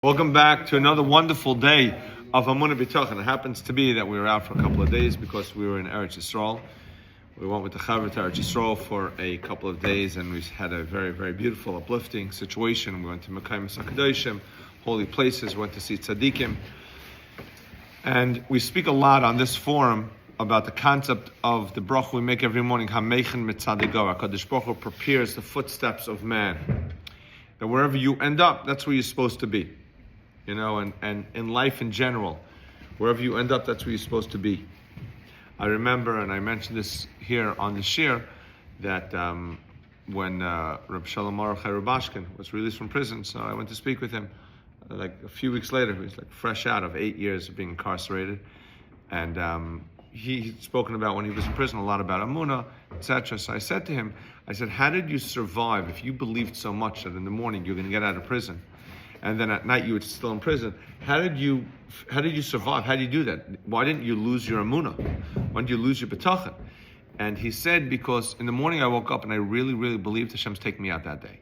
Welcome back to another wonderful day of Emunah and Bitachon. It happens to be that we were out for a couple of days because we were in Eretz Yisrael. We went with the Chaver to Eretz Yisrael for a couple of days and we had a very, very beautiful, uplifting situation. We went to mekomos, kedoshim, holy places, went to see tzaddikim. And we speak a lot on this forum about the concept of the bracha we make every morning, HaMeichin Mitzadei Gever. HaKadosh Baruch Hu prepares the footsteps of man. That wherever you end up, that's where you're supposed to be. You know, and in life in general, wherever you end up, that's where you're supposed to be. I remember, and I mentioned this here on the shir, that when Rabbi Mordechai Groner was released from prison, so I went to speak with him. Like a few weeks later, he was like fresh out of 8 years of being incarcerated, and he'd spoken about when he was in prison a lot about Emunah, etc. So I said to him, how did you survive if you believed so much that in the morning you're going to get out of prison? And then at night you were still in prison. How did you survive? How did you do that? Why didn't you lose your Emunah? Why didn't you lose your Bitachon? And he said, because in the morning I woke up and I really, really believed Hashem's taking me out that day.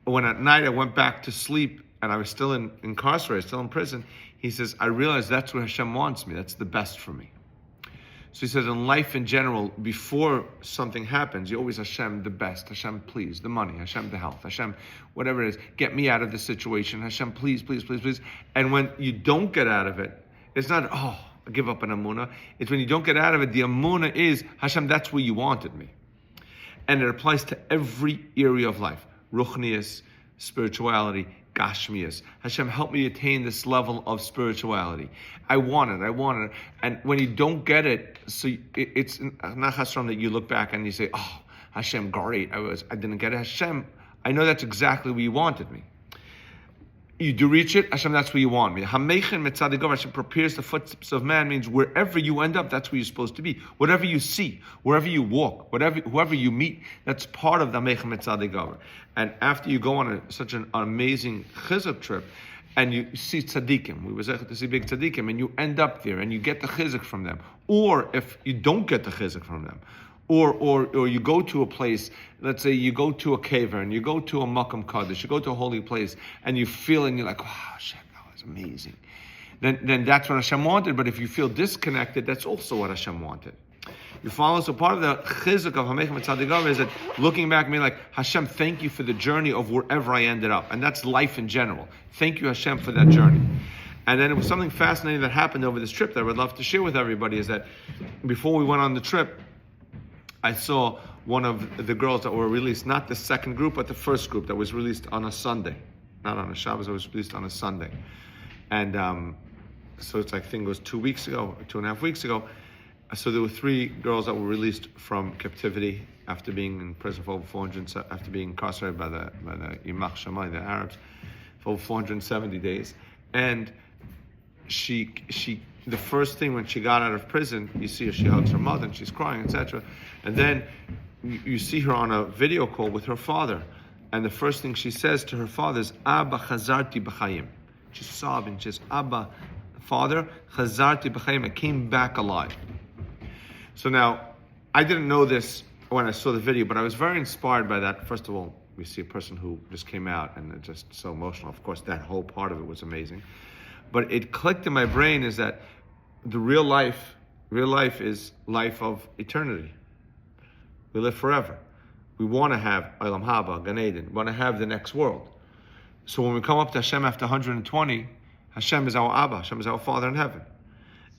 When at night I went back to sleep and I was still incarcerated, still in prison, he says, I realized that's where Hashem wants me. That's the best for me. So he says, in life in general, before something happens, you always Hashem the best. Hashem, please, the money. Hashem, the health. Hashem, whatever it is, get me out of this situation. Hashem, please, please, please, please. And when you don't get out of it, it's not, I give up an Emunah. It's when you don't get out of it, the Emunah is, Hashem, that's where you wanted me. And it applies to every area of life. Ruchnius, spirituality, Gashmias. Hashem, help me attain this level of spirituality. I want it. And when you don't get it, so it's not Hashem that you look back and you say, Hashem, great, I didn't get it. Hashem, I know that's exactly where you wanted me. You do reach it, Hashem, that's where you want me. HaMeichin Mitzadei Gever, Hashem prepares the footsteps of man, means wherever you end up, that's where you're supposed to be. Whatever you see, wherever you walk, whoever you meet, that's part of the HaMeichin Mitzadei Gever. And after you go on such an amazing chizuk trip, and you see tzaddikim, we were to see big tzaddikim, and you end up there, and you get the chizuk from them. Or if you don't get the chizuk from them, or you go to a place, let's say you go to a kever, and you go to a mekomos, you go to a holy place, and you feel, and you're like, wow, Hashem, that was amazing. Then that's what Hashem wanted, but if you feel disconnected, that's also what Hashem wanted. You follow? So part of the chizuk of HaMeichin Mitzadei Gever is that looking back at me like, Hashem, thank you for the journey of wherever I ended up. And that's life in general. Thank you, Hashem, for that journey. And then it was something fascinating that happened over this trip that I would love to share with everybody, is that before we went on the trip, I saw one of the girls that were released, not the second group, but the first group that was released on a Sunday. Not on a Shabbos, it was released on a Sunday. And so it's, I think it was 2 weeks ago, or 2.5 weeks ago. So there were 3 girls that were released from captivity after being in prison for over 400, after being incarcerated by the Yimach Shammai, the Arabs, for over 470 days. And she, the first thing when she got out of prison, you see her, she hugs her mother and she's crying, etc. And then you see her on a video call with her father. And the first thing she says to her father is, Abba chazarti b'chayim. She's sobbing. She says, Abba, Father, chazarti b'chayim, I came back alive. So now, I didn't know this when I saw the video, but I was very inspired by that. First of all, we see a person who just came out and it's just so emotional. Of course, that whole part of it was amazing. But it clicked in my brain is that the real life is life of eternity. We live forever. We want to have Olam Haba, Gan Eden. We want to have the next world. So when we come up to Hashem after 120, Hashem is our Abba. Hashem is our Father in heaven.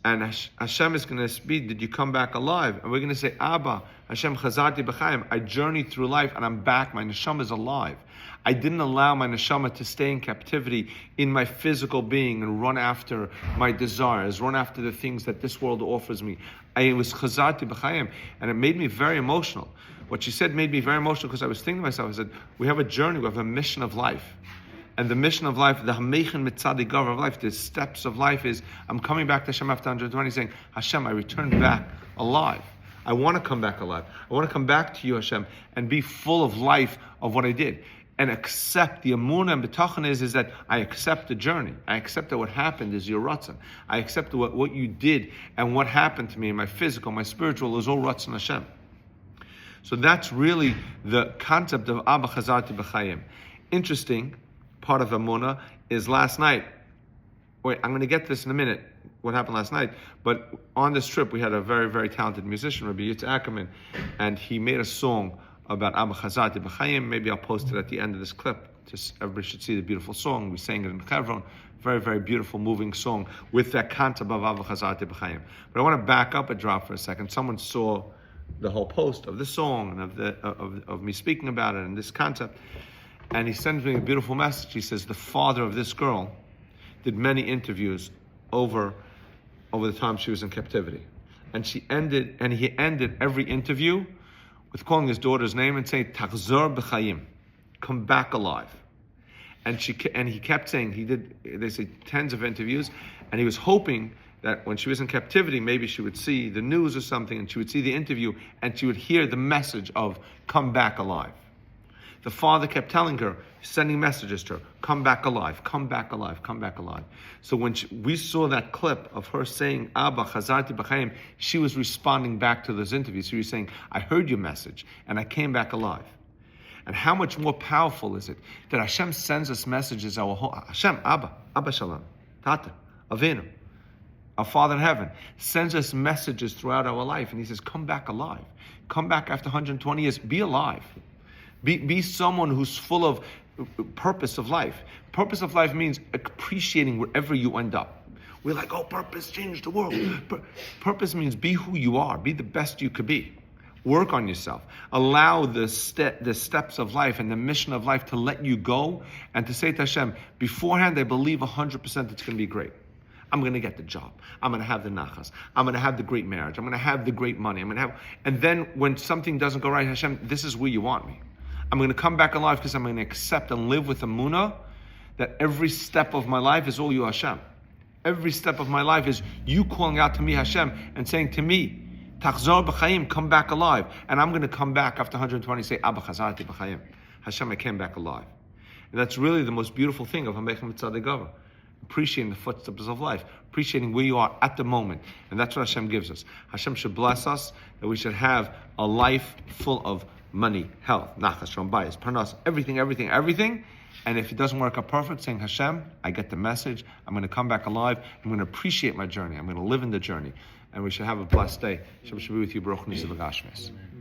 And Hashem is going to speak, did you come back alive? And we're going to say, Abba, Hashem chazarti b'chayim. I journeyed through life and I'm back. My neshama is alive. I didn't allow my neshama to stay in captivity in my physical being and run after my desires, run after the things that this world offers me. I was chazarti b'chayim. And it made me very emotional. What she said made me very emotional because I was thinking to myself, I said, we have a journey, we have a mission of life. And the mission of life, the HaMeichin Mitzadei Gever of life, the steps of life is, I'm coming back to Hashem after 120, saying, Hashem, I returned back alive. I want to come back alive. I want to come back to you, Hashem, and be full of life of what I did. And accept the Emunah and Bitachon is that I accept the journey. I accept that what happened is your Ratzon. I accept what you did and what happened to me, my physical, my spiritual, is all Ratzon Hashem. So that's really the concept of Abba Chazarti B'chayim. Interesting, part of Emunah is last night. Wait, I'm going to get this in a minute, what happened last night. But on this trip, we had a very, very talented musician, Rabbi Ackerman, and he made a song about Abba Chazati B'Chaim. Maybe I'll post it at the end of this clip. Just everybody should see the beautiful song. We sang it in Hebron. Very, very beautiful, moving song with that concept of Abba Chazati B'Chaim. But I want to back up a drop for a second. Someone saw the whole post of the song and of me speaking about it and this concept, and he sends me a beautiful message. He says the father of this girl did many interviews over the time she was in captivity, and he ended every interview with calling his daughter's name and saying Tachzor B'Chaim, come back alive. And he kept saying, they say tens of interviews, and he was hoping that when she was in captivity, maybe she would see the news or something, and she would see the interview, and she would hear the message of come back alive. The father kept telling her, sending messages to her, come back alive, come back alive, come back alive. So when we saw that clip of her saying, Abba, Chazarti B'Chaim, she was responding back to those interviews. She was saying, I heard your message, and I came back alive. And how much more powerful is it that Hashem sends us messages, Hashem, Abba Shalom, Tata, Avinu, our Father in heaven, sends us messages throughout our life, and he says, come back alive. Come back after 120 years, be alive. Be someone who's full of purpose of life. Purpose of life means appreciating wherever you end up. We're like, purpose changed the world. Purpose means be who you are. Be the best you could be. Work on yourself. Allow the steps of life and the mission of life to let you go and to say to Hashem, beforehand, I believe 100% it's going to be great. I'm going to get the job. I'm going to have the nachas. I'm going to have the great marriage. I'm going to have the great money. And then when something doesn't go right, Hashem, this is where you want me. I'm going to come back alive because I'm going to accept and live with Emunah that every step of my life is all you, Hashem. Every step of my life is you calling out to me, Hashem, and saying to me, Tachzor B'Chaim, come back alive. And I'm going to come back after 120 say, Abba Chazarti B'Chaim. Hashem, I came back alive. And that's really the most beautiful thing of HaMeichin Mitzadei Gever. Appreciating the footsteps of life, appreciating where you are at the moment. And that's what Hashem gives us. Hashem should bless us, that we should have a life full of money, health, nachas, shombayis, parnas, everything. And if it doesn't work out perfect, saying, Hashem, I get the message. I'm going to come back alive. I'm going to appreciate my journey. I'm going to live in the journey. And we should have a blessed day. Hashem should be with you. Baruch Hu.